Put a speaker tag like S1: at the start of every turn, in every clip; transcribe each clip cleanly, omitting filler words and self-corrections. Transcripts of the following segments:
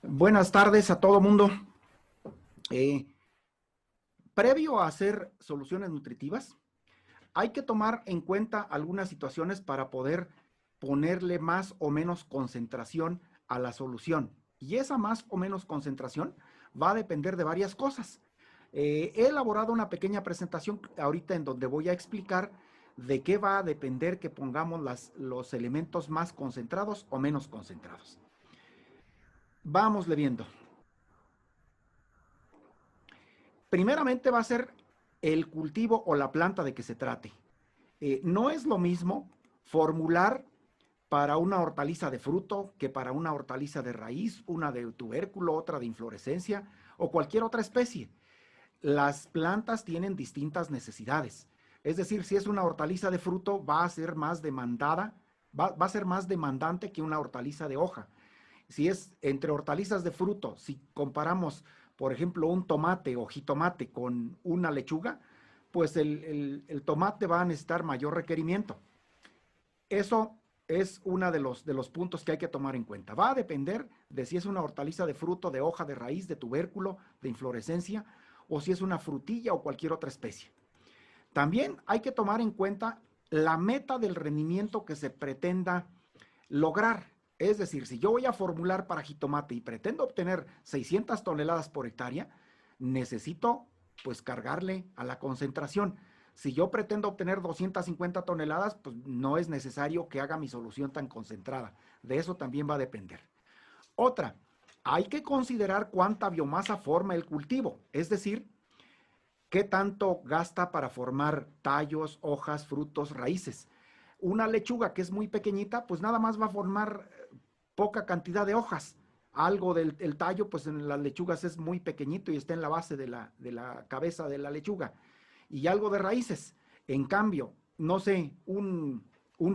S1: Buenas tardes a todo mundo. Eh, Previo a hacer soluciones nutritivas, hay que tomar en cuenta algunas situaciones para poder ponerle más o menos concentración a la solución. Y esa más o menos concentración va a depender de varias cosas. He elaborado una pequeña presentación ahorita en donde voy a explicar de qué va a depender que pongamos los elementos más concentrados o menos concentrados. Vámosle viendo. Primeramente va a ser el cultivo o la planta de que se trate. No es lo mismo formular para una hortaliza de fruto que para una hortaliza de raíz, una de tubérculo, otra de inflorescencia o cualquier otra especie. Las plantas tienen distintas necesidades. Es decir, si es una hortaliza de fruto, va a ser más demandada, va a ser más demandante que una hortaliza de hoja. Si es entre hortalizas de fruto, si comparamos, por ejemplo, un tomate o jitomate con una lechuga, pues el tomate va a necesitar mayor requerimiento. Eso es uno de los puntos que hay que tomar en cuenta. Va a depender de si es una hortaliza de fruto, de hoja, de raíz, de tubérculo, de inflorescencia, o si es una frutilla o cualquier otra especie. También hay que tomar en cuenta la meta del rendimiento que se pretenda lograr. Es decir, si yo voy a formular para jitomate y pretendo obtener 600 toneladas por hectárea, necesito pues cargarle a la concentración. Si yo pretendo obtener 250 toneladas, pues no es necesario que haga mi solución tan concentrada. De eso también va a depender. Otra, hay que considerar cuánta biomasa forma el cultivo, es decir, qué tanto gasta para formar tallos, hojas, frutos, raíces. Una lechuga que es muy pequeñita, pues nada más va a formar poca cantidad de hojas. Algo del tallo, pues en las lechugas es muy pequeñito y está en la base de la cabeza de la lechuga. Y algo de raíces. En cambio, no sé, un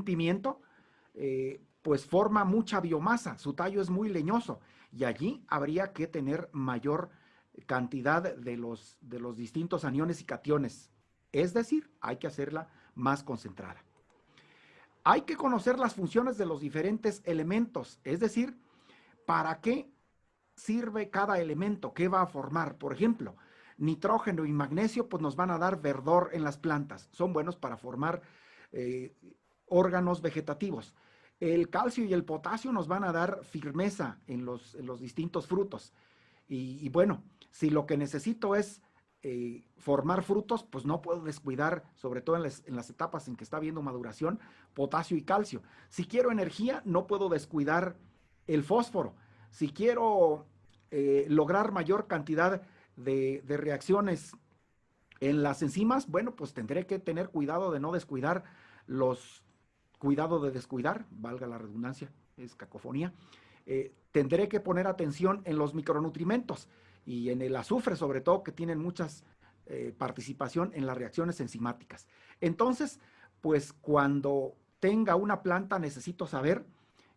S1: pimiento, pues forma mucha biomasa, su tallo es muy leñoso y allí habría que tener mayor cantidad de los distintos aniones y cationes. Es decir, hay que hacerla más concentrada. Hay que conocer las funciones de los diferentes elementos, es decir, para qué sirve cada elemento, qué va a formar. Por ejemplo, nitrógeno y magnesio pues nos van a dar verdor en las plantas, son buenos para formar eh, órganos vegetativos. El calcio y el potasio nos van a dar firmeza en los distintos frutos. Y bueno, si lo que necesito es formar frutos, pues no puedo descuidar, sobre todo en las etapas en que está habiendo maduración, potasio y calcio. Si quiero energía, no puedo descuidar el fósforo. Si quiero lograr mayor cantidad de reacciones en las enzimas, bueno, pues tendré que tener cuidado de no descuidar los, cuidado de descuidar, valga la redundancia, es cacofonía. Tendré que poner atención en los micronutrimentos y en el azufre, sobre todo, que tienen muchas participación en las reacciones enzimáticas. Entonces, pues cuando tenga una planta necesito saber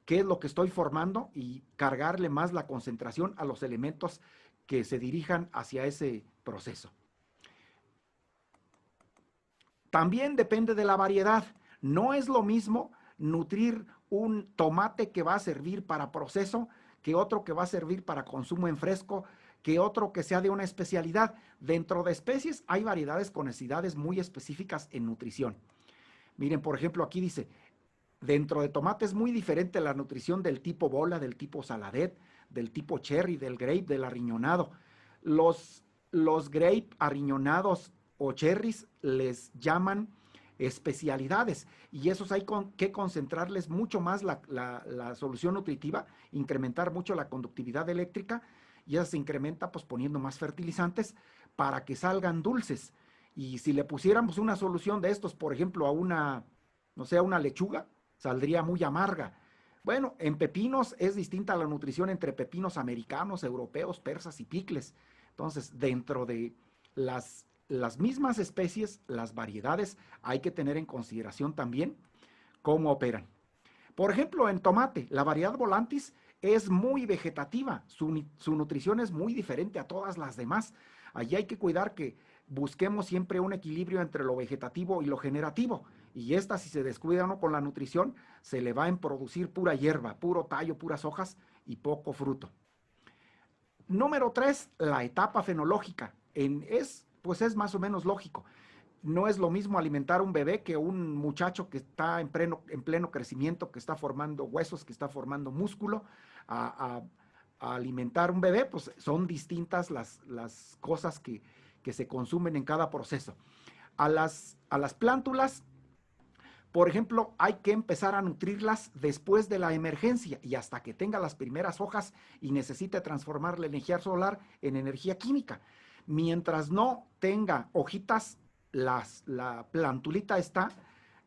S1: qué es lo que estoy formando y cargarle más la concentración a los elementos que se dirijan hacia ese proceso. También depende de la variedad. No es lo mismo nutrir un tomate que va a servir para proceso que otro que va a servir para consumo en fresco, que otro que sea de una especialidad. Dentro de especies hay variedades con necesidades muy específicas en nutrición. Miren, por ejemplo, aquí dice, dentro de tomate es muy diferente la nutrición del tipo bola, del tipo saladet, del tipo cherry, del grape, del arriñonado. Los grape arriñonados o cherries les llaman especialidades y esos hay que concentrarles mucho más la solución nutritiva, incrementar mucho la conductividad eléctrica y esa se incrementa pues poniendo más fertilizantes para que salgan dulces. Y si le pusiéramos una solución de estos, por ejemplo, a una, no sé, a una lechuga, saldría muy amarga. Bueno, en pepinos es distinta la nutrición entre pepinos americanos, europeos, persas y picles. Entonces, dentro de las mismas especies, las variedades, hay que tener en consideración también cómo operan. Por ejemplo, en tomate, la variedad volantis es muy vegetativa, su nutrición es muy diferente a todas las demás. Allí hay que cuidar que busquemos siempre un equilibrio entre lo vegetativo y lo generativo. Y esta, si se descuida uno con la nutrición, se le va a producir pura hierba, puro tallo, puras hojas y poco fruto. Número 3, la etapa fenológica. Pues es más o menos lógico. No es lo mismo alimentar un bebé que un muchacho que está en pleno crecimiento, que está formando huesos, que está formando músculo. A, a alimentar un bebé, pues son distintas las cosas que se consumen en cada proceso. A las plántulas, por ejemplo, hay que empezar a nutrirlas después de la emergencia y hasta que tenga las primeras hojas y necesite transformar la energía solar en energía química. Mientras no tenga hojitas, la plantulita está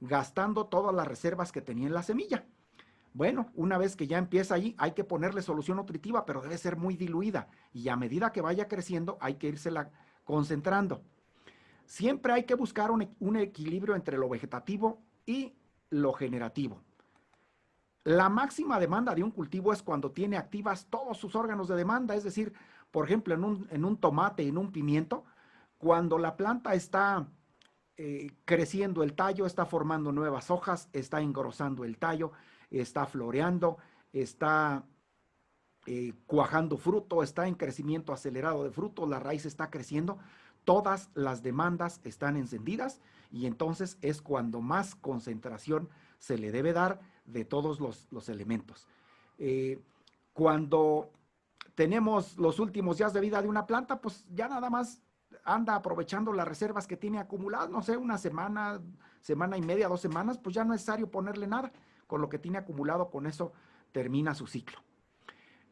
S1: gastando todas las reservas que tenía en la semilla. Bueno, una vez que ya empieza allí, hay que ponerle solución nutritiva, pero debe ser muy diluida y a medida que vaya creciendo hay que írsela concentrando. Siempre hay que buscar un equilibrio entre lo vegetativo y lo generativo. La máxima demanda de un cultivo es cuando tiene activas todos sus órganos de demanda, es decir, por ejemplo, en un tomate, en un pimiento, cuando la planta está creciendo el tallo, está formando nuevas hojas, está engrosando el tallo, está floreando, está cuajando fruto, está en crecimiento acelerado de fruto, la raíz está creciendo, todas las demandas están encendidas y entonces es cuando más concentración se le debe dar de todos los elementos. Eh, Cuando tenemos los últimos días de vida de una planta, pues ya nada más anda aprovechando las reservas que tiene acumuladas, no sé, una semana, semana y media, 2 semanas, pues ya no es necesario ponerle nada. Con lo que tiene acumulado, con eso termina su ciclo.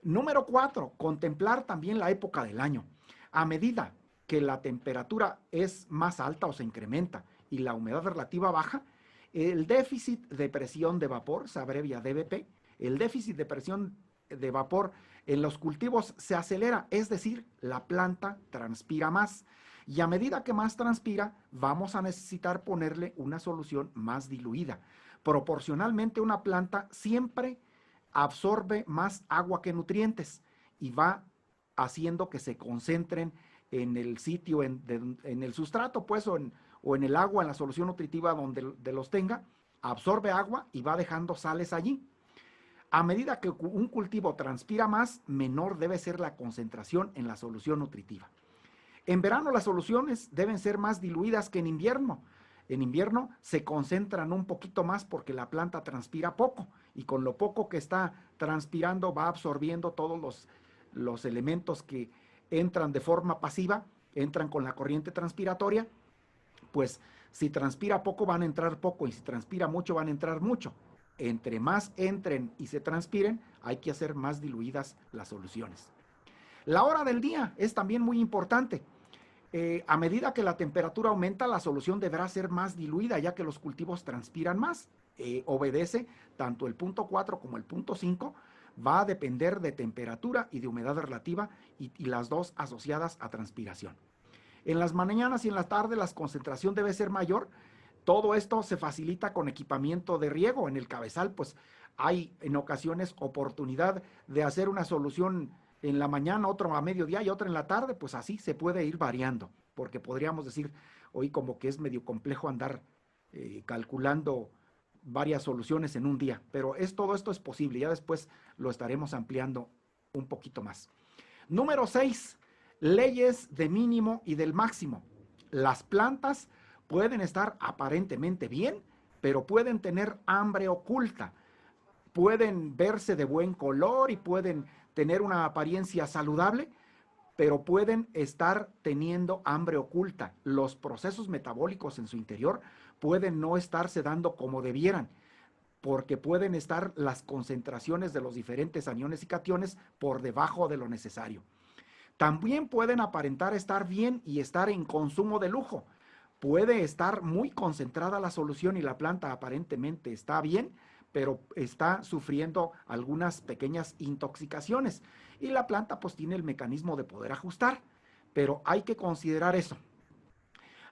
S1: Número 4, contemplar también la época del año. A medida que la temperatura es más alta o se incrementa y la humedad relativa baja, el déficit de presión de vapor, se abrevia DVP, el déficit de presión de vapor en los cultivos se acelera, es decir, la planta transpira más. Y a medida que más transpira, vamos a necesitar ponerle una solución más diluida. Proporcionalmente, una planta siempre absorbe más agua que nutrientes y va haciendo que se concentren en el sitio, en el sustrato, pues, o en el agua, en la solución nutritiva donde los tenga, absorbe agua y va dejando sales allí. A medida que un cultivo transpira más, menor debe ser la concentración en la solución nutritiva. En verano las soluciones deben ser más diluidas que en invierno. En invierno se concentran un poquito más porque la planta transpira poco y con lo poco que está transpirando va absorbiendo todos los elementos que entran de forma pasiva, entran con la corriente transpiratoria, pues si transpira poco van a entrar poco y si transpira mucho van a entrar mucho. Entre más entren y se transpiren, hay que hacer más diluidas las soluciones. La hora del día es también muy importante. A medida que la temperatura aumenta, la solución deberá ser más diluida, ya que los cultivos transpiran más. Obedece tanto el punto 4 como el punto 5. Va a depender de temperatura y de humedad relativa y las dos asociadas a transpiración. En las mañanas y en la tarde la concentración debe ser mayor. Todo esto se facilita con equipamiento de riego. En el cabezal, pues hay en ocasiones oportunidad de hacer una solución en la mañana, otro a mediodía y otra en la tarde, pues así se puede ir variando, porque podríamos decir hoy como que es medio complejo andar calculando varias soluciones en un día, pero todo esto es posible, ya después lo estaremos ampliando un poquito más. Número 6, leyes de mínimo y del máximo. Las plantas pueden estar aparentemente bien, pero pueden tener hambre oculta, pueden verse de buen color y pueden tener una apariencia saludable, pero pueden estar teniendo hambre oculta. Los procesos metabólicos en su interior pueden no estarse dando como debieran, porque pueden estar las concentraciones de los diferentes aniones y cationes por debajo de lo necesario. También pueden aparentar estar bien y estar en consumo de lujo. Puede estar muy concentrada la solución y la planta aparentemente está bien, pero está sufriendo algunas pequeñas intoxicaciones y la planta pues tiene el mecanismo de poder ajustar, pero hay que considerar eso.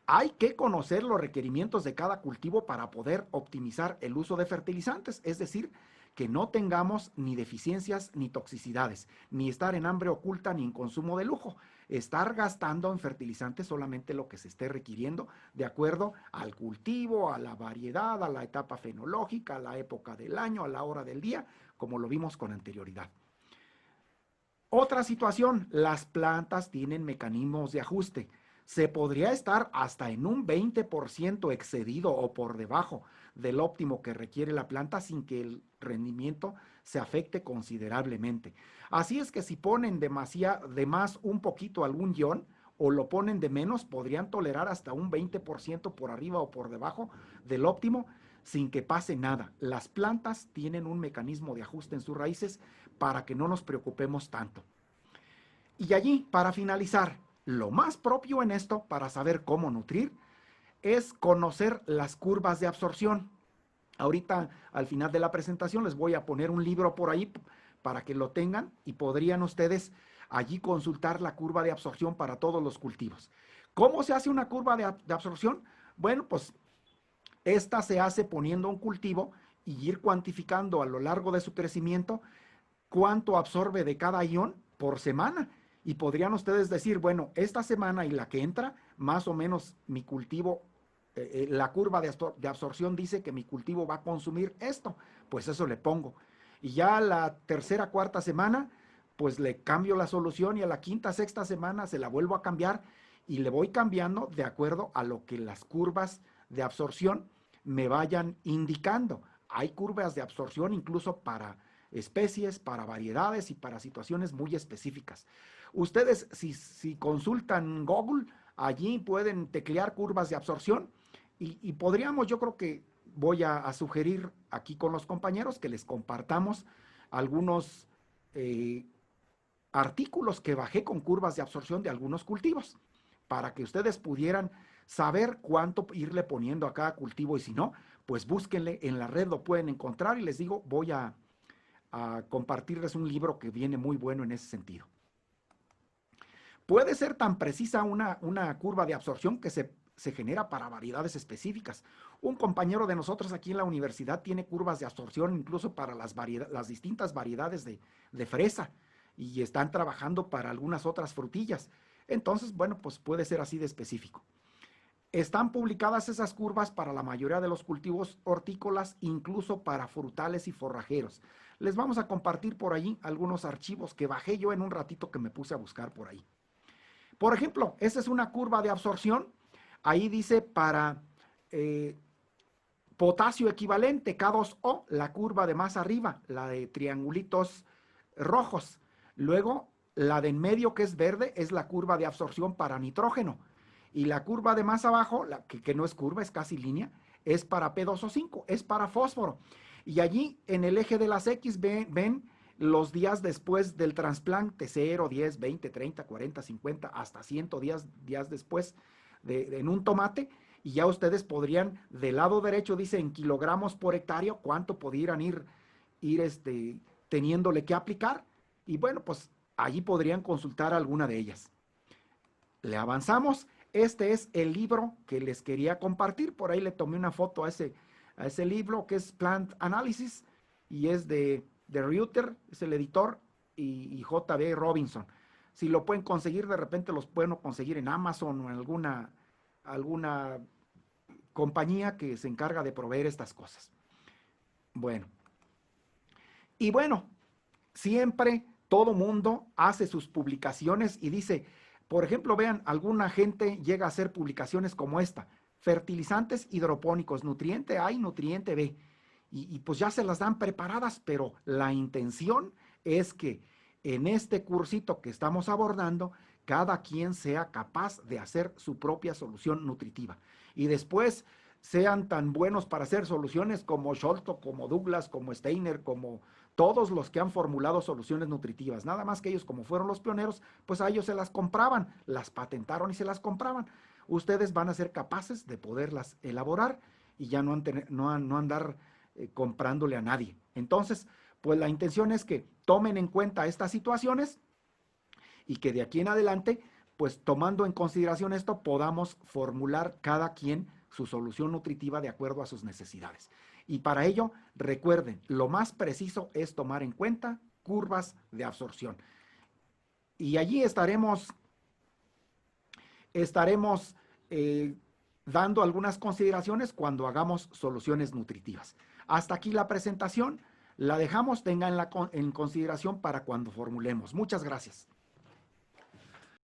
S1: Hay que conocer los requerimientos de cada cultivo para poder optimizar el uso de fertilizantes, es decir, que no tengamos ni deficiencias ni toxicidades, ni estar en hambre oculta ni en consumo de lujo, estar gastando en fertilizantes solamente lo que se esté requiriendo de acuerdo al cultivo, a la variedad, a la etapa fenológica, a la época del año, a la hora del día, como lo vimos con anterioridad. Otra situación, las plantas tienen mecanismos de ajuste. Se podría estar hasta en un 20% excedido o por debajo del óptimo que requiere la planta sin que el rendimiento se afecte considerablemente. Así es que si ponen de más un poquito algún ion o lo ponen de menos, podrían tolerar hasta un 20% por arriba o por debajo del óptimo sin que pase nada. Las plantas tienen un mecanismo de ajuste en sus raíces para que no nos preocupemos tanto. Y allí, para finalizar, lo más propio en esto, para saber cómo nutrir, es conocer las curvas de absorción. Ahorita, al final de la presentación, les voy a poner un libro por ahí para que lo tengan y podrían ustedes allí consultar la curva de absorción para todos los cultivos. ¿Cómo se hace una curva de absorción? Bueno, pues esta se hace poniendo un cultivo y ir cuantificando a lo largo de su crecimiento cuánto absorbe de cada ion por semana. Y podrían ustedes decir, bueno, esta semana y la que entra, más o menos mi cultivo, la curva de absorción dice que mi cultivo va a consumir esto, pues eso le pongo. Y ya la tercera, cuarta semana, pues le cambio la solución y a la quinta, sexta semana se la vuelvo a cambiar y le voy cambiando de acuerdo a lo que las curvas de absorción me vayan indicando. Hay curvas de absorción incluso para especies, para variedades y para situaciones muy específicas. Ustedes, si consultan Google, allí pueden teclear curvas de absorción y podríamos, yo creo que voy a sugerir aquí con los compañeros que les compartamos algunos artículos que bajé con curvas de absorción de algunos cultivos para que ustedes pudieran saber cuánto irle poniendo a cada cultivo y si no, pues búsquenle en la red, lo pueden encontrar y les digo, voy a compartirles un libro que viene muy bueno en ese sentido. Puede ser tan precisa una curva de absorción que se genera para variedades específicas. Un compañero de nosotros aquí en la universidad tiene curvas de absorción incluso para las distintas variedades de fresa y están trabajando para algunas otras frutillas. Entonces, bueno, pues puede ser así de específico. Están publicadas esas curvas para la mayoría de los cultivos hortícolas, incluso para frutales y forrajeros. Les vamos a compartir por ahí algunos archivos que bajé yo en un ratito que me puse a buscar por ahí. Por ejemplo, esa es una curva de absorción. Ahí dice para potasio equivalente, K2O, la curva de más arriba, la de triangulitos rojos. Luego, la de en medio, que es verde, es la curva de absorción para nitrógeno. Y la curva de más abajo, que no es curva, es casi línea, es para P2O5, es para fósforo. Y allí en el eje de las X ven los días después del trasplante, 0, 10, 20, 30, 40, 50, hasta 100 días después en un tomate. Y ya ustedes podrían, del lado derecho dice en kilogramos por hectárea, cuánto pudieran ir teniéndole que aplicar. Y bueno, pues allí podrían consultar alguna de ellas. Le avanzamos. Este es el libro que les quería compartir. Por ahí le tomé una foto a ese libro que es Plant Analysis y es de Reuter, es el editor, y J.B. Robinson. Si lo pueden conseguir, de repente los pueden conseguir en Amazon o en alguna compañía que se encarga de proveer estas cosas. Bueno, y bueno, siempre todo mundo hace sus publicaciones y dice, por ejemplo, vean, alguna gente llega a hacer publicaciones como esta, fertilizantes hidropónicos, nutriente A y nutriente B, y pues ya se las dan preparadas, pero la intención es que en este cursito que estamos abordando, cada quien sea capaz de hacer su propia solución nutritiva. Y después sean tan buenos para hacer soluciones como Sholto, como Douglas, como Steiner, como todos los que han formulado soluciones nutritivas. Nada más que ellos, como fueron los pioneros, pues a ellos se las compraban, las patentaron y se las compraban. Ustedes van a ser capaces de poderlas elaborar y ya no andar comprándole a nadie. Entonces, pues la intención es que tomen en cuenta estas situaciones y que de aquí en adelante, pues tomando en consideración esto, podamos formular cada quien su solución nutritiva de acuerdo a sus necesidades. Y para ello, recuerden, lo más preciso es tomar en cuenta curvas de absorción. Y allí estaremos dando algunas consideraciones cuando hagamos soluciones nutritivas. Hasta aquí la presentación. la dejamos, tenga en consideración para cuando formulemos. Muchas gracias.